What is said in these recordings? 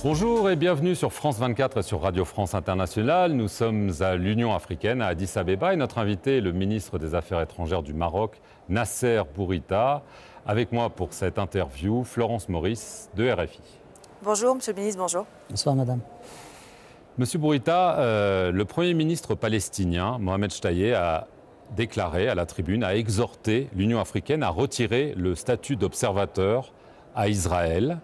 Bonjour et bienvenue sur France 24 et sur Radio France Internationale. Nous sommes à l'Union africaine, à Addis Abeba, et notre invité est le ministre des Affaires étrangères du Maroc, Nasser Bourita. Avec moi pour cette interview, Florence Maurice de RFI. Bonjour, Monsieur le ministre, bonjour. Bonsoir, madame. Monsieur Bourita, le Premier ministre palestinien, Mohamed Shtayyeh, a déclaré à la tribune, a exhorté l'Union africaine à retirer le statut d'observateur à Israël.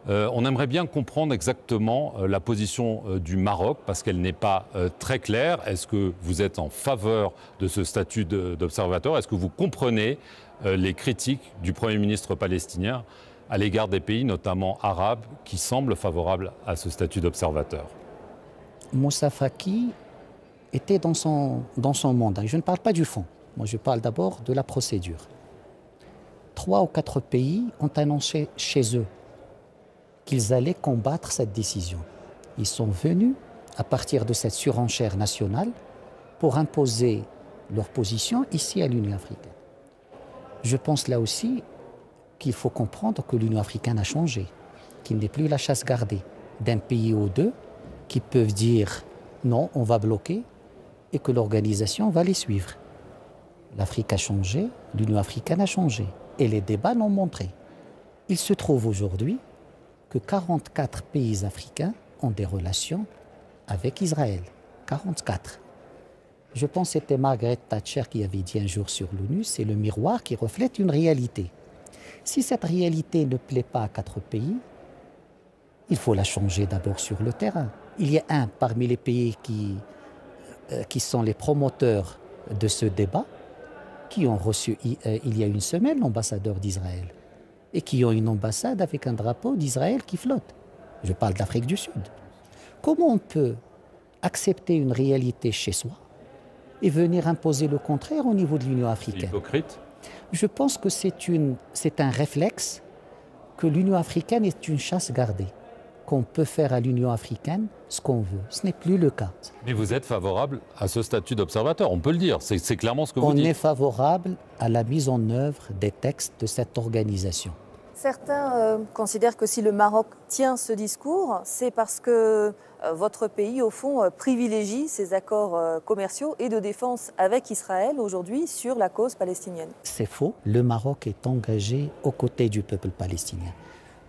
On aimerait bien comprendre exactement la position du Maroc, parce qu'elle n'est pas très claire. Est-ce que vous êtes en faveur de ce statut d'observateur? Est-ce que vous comprenez les critiques du Premier ministre palestinien à l'égard des pays, notamment arabes, qui semblent favorables à ce statut d'observateur? Moussa Faki était dans son mandat. Je ne parle pas du fond. Moi, je parle d'abord de la procédure. 3 ou 4 pays ont annoncé chez eux qu'ils allaient combattre cette décision. Ils sont venus à partir de cette surenchère nationale pour imposer leur position ici à l'Union africaine. Je pense là aussi qu'il faut comprendre que l'Union africaine a changé, qu'il n'est plus la chasse gardée d'un pays ou deux qui peuvent dire non, on va bloquer et que l'organisation va les suivre. L'Afrique a changé, l'Union africaine a changé et les débats l'ont montré. Il se trouve aujourd'hui que 44 pays africains ont des relations avec Israël. 44. Je pense que c'était Margaret Thatcher qui avait dit un jour sur l'ONU, c'est le miroir qui reflète une réalité. Si cette réalité ne plaît pas à 4 pays, il faut la changer d'abord sur le terrain. Il y a un parmi les pays qui sont les promoteurs de ce débat, qui ont reçu il y a une semaine l'ambassadeur d'Israël et qui ont une ambassade avec un drapeau d'Israël qui flotte. Je parle d'Afrique du Sud. Comment on peut accepter une réalité chez soi et venir imposer le contraire au niveau de l'Union africaine? Hypocrite. Je pense que c'est un réflexe que l'Union africaine est une chasse gardée, qu'on peut faire à l'Union africaine ce qu'on veut. Ce n'est plus le cas. Mais vous êtes favorable à ce statut d'observateur, on peut le dire, c'est clairement ce que vous dites. On est favorable à la mise en œuvre des textes de cette organisation. Certains considèrent que si le Maroc tient ce discours, c'est parce que votre pays, au fond, privilégie ses accords commerciaux et de défense avec Israël aujourd'hui sur la cause palestinienne. C'est faux. Le Maroc est engagé aux côtés du peuple palestinien.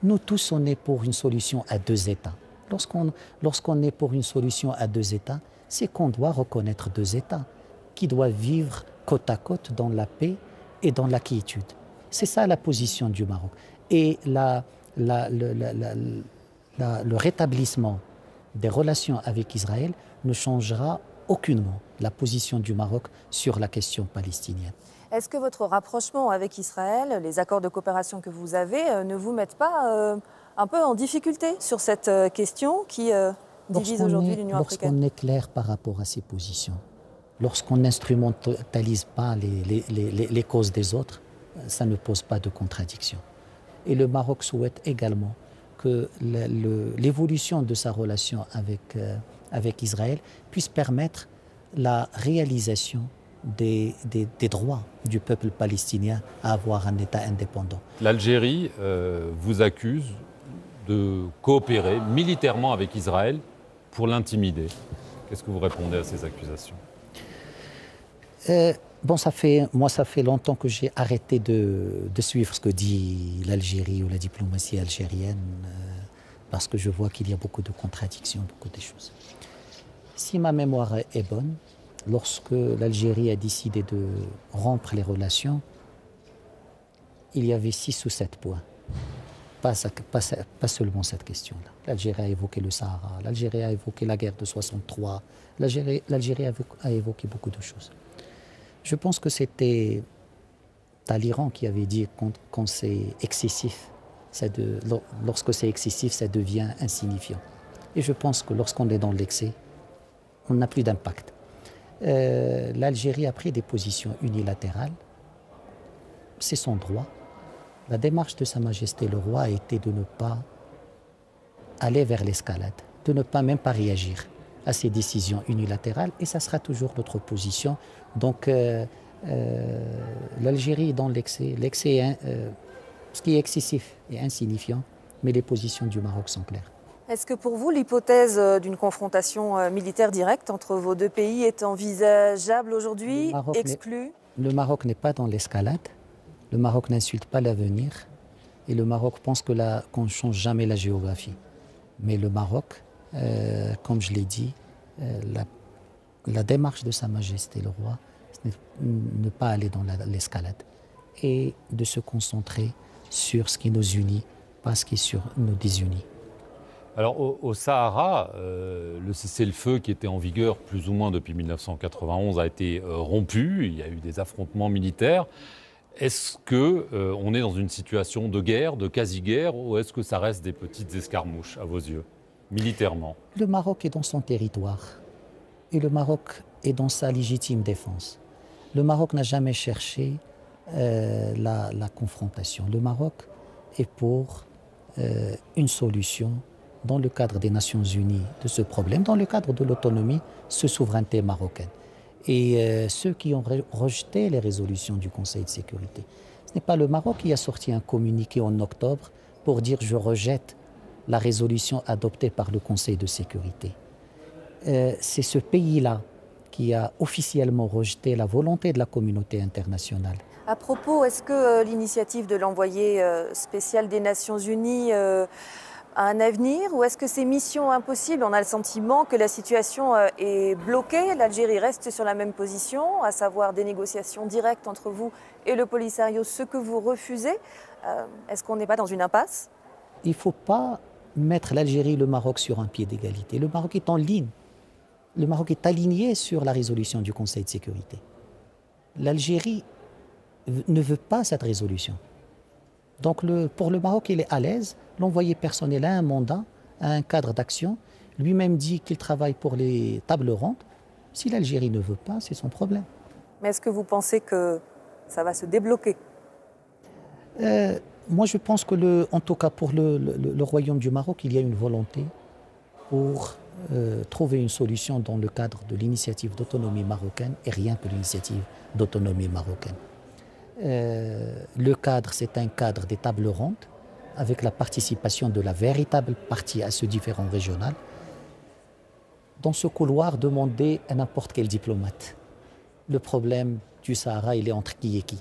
Nous tous, on est pour une solution à 2 États. Lorsqu'on est pour une solution à 2 États, c'est qu'on doit reconnaître 2 États qui doivent vivre côte à côte dans la paix et dans la quiétude. C'est ça la position du Maroc. Et le rétablissement des relations avec Israël ne changera aucunement la position du Maroc sur la question palestinienne. Est-ce que votre rapprochement avec Israël, les accords de coopération que vous avez, ne vous mettent pas un peu en difficulté sur cette question qui divise aujourd'hui l'Union africaine? Lorsqu'on est clair par rapport à ces positions, lorsqu'on n'instrumentalise pas les causes des autres, ça ne pose pas de contradiction. Et le Maroc souhaite également que l'évolution de sa relation avec Israël puisse permettre la réalisation des droits du peuple palestinien à avoir un État indépendant. L'Algérie vous accuse de coopérer militairement avec Israël pour l'intimider. Qu'est-ce que vous répondez à ces accusations? Ça fait longtemps que j'ai arrêté de suivre ce que dit l'Algérie ou la diplomatie algérienne, parce que je vois qu'il y a beaucoup de contradictions, beaucoup de choses. Si ma mémoire est bonne, lorsque l'Algérie a décidé de rompre les relations, il y avait 6 ou 7 points. Pas seulement cette question-là. L'Algérie a évoqué le Sahara, l'Algérie a évoqué la guerre de 63, l'Algérie a évoqué beaucoup de choses. Je pense que c'était Talleyrand qui avait dit quand c'est excessif, lorsque c'est excessif, ça devient insignifiant. Et je pense que lorsqu'on est dans l'excès, on n'a plus d'impact. L'Algérie a pris des positions unilatérales. C'est son droit. La démarche de Sa Majesté le Roi a été de ne pas aller vers l'escalade, de ne pas même pas réagir à ces décisions unilatérales, et ça sera toujours notre position. Donc l'Algérie est dans l'excès. L'excès, ce qui est excessif et insignifiant, mais les positions du Maroc sont claires. Est-ce que pour vous, l'hypothèse d'une confrontation militaire directe entre vos deux pays est envisageable aujourd'hui, exclue? Le Maroc n'est pas dans l'escalade. Le Maroc n'insulte pas l'avenir. Et le Maroc pense qu'on ne change jamais la géographie. Mais le Maroc, comme je l'ai dit, la démarche de Sa Majesté le Roi, ce n'est ne pas aller dans l'escalade et de se concentrer sur ce qui nous unit, pas ce qui nous désunit. Alors au Sahara, le cessez-le-feu qui était en vigueur plus ou moins depuis 1991 a été rompu, il y a eu des affrontements militaires. Est-ce qu'on est dans une situation de guerre, de quasi-guerre, ou est-ce que ça reste des petites escarmouches à vos yeux, militairement? Le Maroc est dans son territoire et le Maroc est dans sa légitime défense. Le Maroc n'a jamais cherché la confrontation. Le Maroc est pour une solution dans le cadre des Nations Unies de ce problème, dans le cadre de l'autonomie, de souveraineté marocaine. Et ceux qui ont rejeté les résolutions du Conseil de sécurité, ce n'est pas le Maroc qui a sorti un communiqué en octobre pour dire « je rejette la résolution adoptée par le Conseil de sécurité ». C'est ce pays-là qui a officiellement rejeté la volonté de la communauté internationale. À propos, est-ce que l'initiative de l'envoyé spécial des Nations Unies a un avenir, ou est-ce que c'est mission impossible? On a le sentiment que la situation est bloquée, l'Algérie reste sur la même position, à savoir des négociations directes entre vous et le Polisario, ce que vous refusez. Est-ce qu'on n'est pas dans une impasse? Il ne faut pas mettre l'Algérie et le Maroc sur un pied d'égalité. Le Maroc est en ligne. Le Maroc est aligné sur la résolution du Conseil de sécurité. L'Algérie ne veut pas cette résolution. Donc pour le Maroc, il est à l'aise. L'envoyé personnel a un mandat, a un cadre d'action. Lui-même dit qu'il travaille pour les tables rondes. Si l'Algérie ne veut pas, c'est son problème. Mais est-ce que vous pensez que ça va se débloquer? Moi, je pense que, en tout cas pour le Royaume du Maroc, il y a une volonté pour trouver une solution dans le cadre de l'initiative d'autonomie marocaine et rien que l'initiative d'autonomie marocaine. Le cadre, c'est un cadre des tables rondes avec la participation de la véritable partie à ce différend régional. Dans ce couloir, demandez à n'importe quel diplomate. Le problème du Sahara, il est entre qui et qui.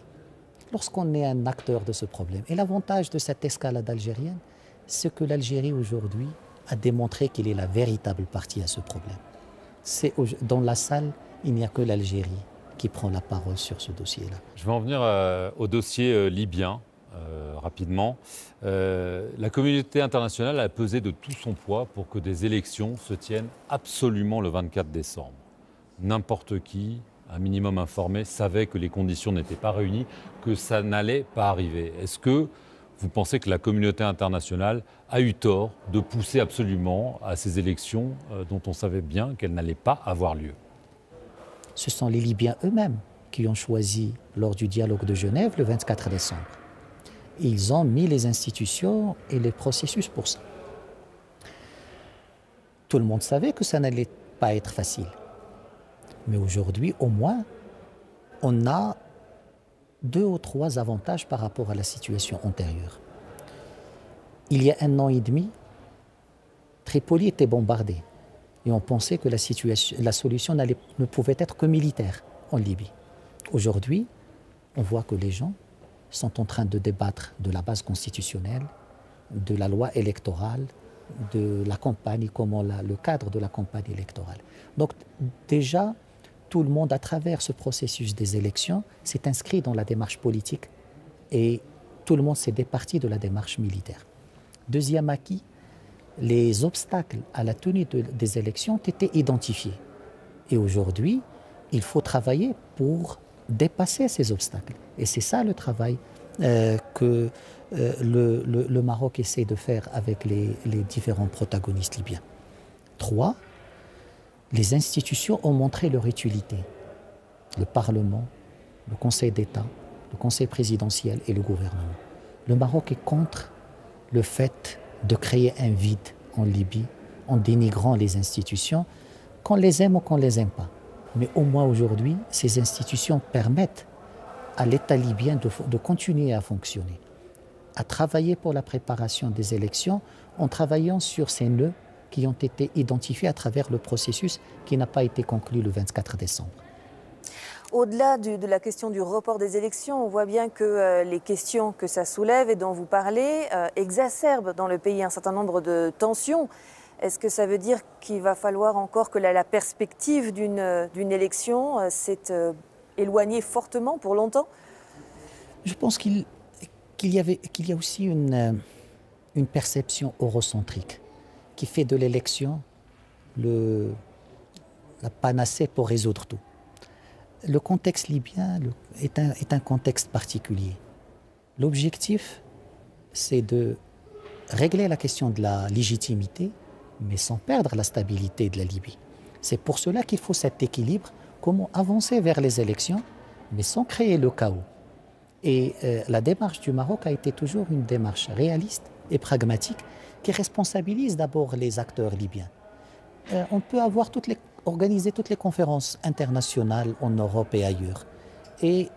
Lorsqu'on est un acteur de ce problème. Et l'avantage de cette escalade algérienne, c'est que l'Algérie aujourd'hui a démontré qu'elle est la véritable partie à ce problème. Dans la salle, il n'y a que l'Algérie qui prend la parole sur ce dossier-là. Je vais en venir au dossier libyen, rapidement. La communauté internationale a pesé de tout son poids pour que des élections se tiennent absolument le 24 décembre. N'importe qui, un minimum informé, savait que les conditions n'étaient pas réunies, que ça n'allait pas arriver. Est-ce que vous pensez que la communauté internationale a eu tort de pousser absolument à ces élections dont on savait bien qu'elles n'allaient pas avoir lieu? Ce sont les Libyens eux-mêmes qui ont choisi, lors du dialogue de Genève, le 24 décembre. Ils ont mis les institutions et les processus pour ça. Tout le monde savait que ça n'allait pas être facile. Mais aujourd'hui, au moins, on a 2 ou 3 avantages par rapport à la situation antérieure. Il y a 1 an et demi, Tripoli était bombardée. Et on pensait que la solution ne pouvait être que militaire en Libye. Aujourd'hui, on voit que les gens sont en train de débattre de la base constitutionnelle, de la loi électorale, de la campagne, le cadre de la campagne électorale. Donc déjà, tout le monde, à travers ce processus des élections, s'est inscrit dans la démarche politique et tout le monde s'est départi de la démarche militaire. Deuxième acquis, les obstacles à la tenue des élections ont été identifiés. Et aujourd'hui, il faut travailler pour dépasser ces obstacles. Et c'est ça le travail que le Maroc essaie de faire avec les différents protagonistes libyens. 3, les institutions ont montré leur utilité. Le Parlement, le Conseil d'État, le Conseil présidentiel et le gouvernement. Le Maroc est contre le fait de créer un vide en Libye en dénigrant les institutions, qu'on les aime ou qu'on ne les aime pas. Mais au moins aujourd'hui, ces institutions permettent à l'État libyen de continuer à fonctionner. a travaillé pour la préparation des élections en travaillant sur ces nœuds qui ont été identifiés à travers le processus qui n'a pas été conclu le 24 décembre. Au-delà de la question du report des élections, on voit bien que les questions que ça soulève et dont vous parlez exacerbent dans le pays un certain nombre de tensions. Est-ce que ça veut dire qu'il va falloir encore que la perspective d'une élection s'est éloignée fortement pour longtemps? Je pense qu'il y a aussi une perception eurocentrique qui fait de l'élection la panacée pour résoudre tout. Le contexte libyen est un contexte particulier. L'objectif, c'est de régler la question de la légitimité, mais sans perdre la stabilité de la Libye. C'est pour cela qu'il faut cet équilibre, comment avancer vers les élections, mais sans créer le chaos. Et la démarche du Maroc a été toujours une démarche réaliste et pragmatique qui responsabilise d'abord les acteurs libyens. On peut organiser toutes les conférences internationales en Europe et ailleurs et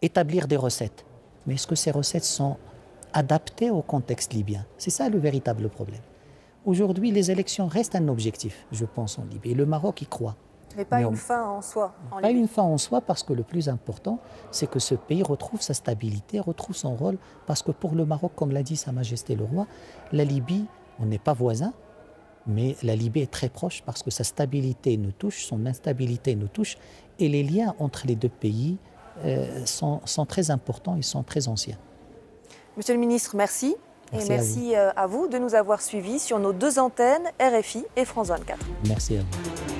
établir des recettes. Mais est-ce que ces recettes sont adaptées au contexte libyen? C'est ça le véritable problème. Aujourd'hui, les élections restent un objectif, je pense, en Libye. Et le Maroc y croit. Mais pas une fin en soi. Pas une fin en soi, parce que le plus important, c'est que ce pays retrouve sa stabilité, retrouve son rôle. Parce que pour le Maroc, comme l'a dit Sa Majesté le Roi, la Libye, on n'est pas voisins, mais la Libye est très proche parce que sa stabilité nous touche, son instabilité nous touche. Et les liens entre les deux pays sont très importants et sont très anciens. Monsieur le ministre, merci. Merci à vous de nous avoir suivis sur nos deux antennes, RFI et France 24. Merci à vous.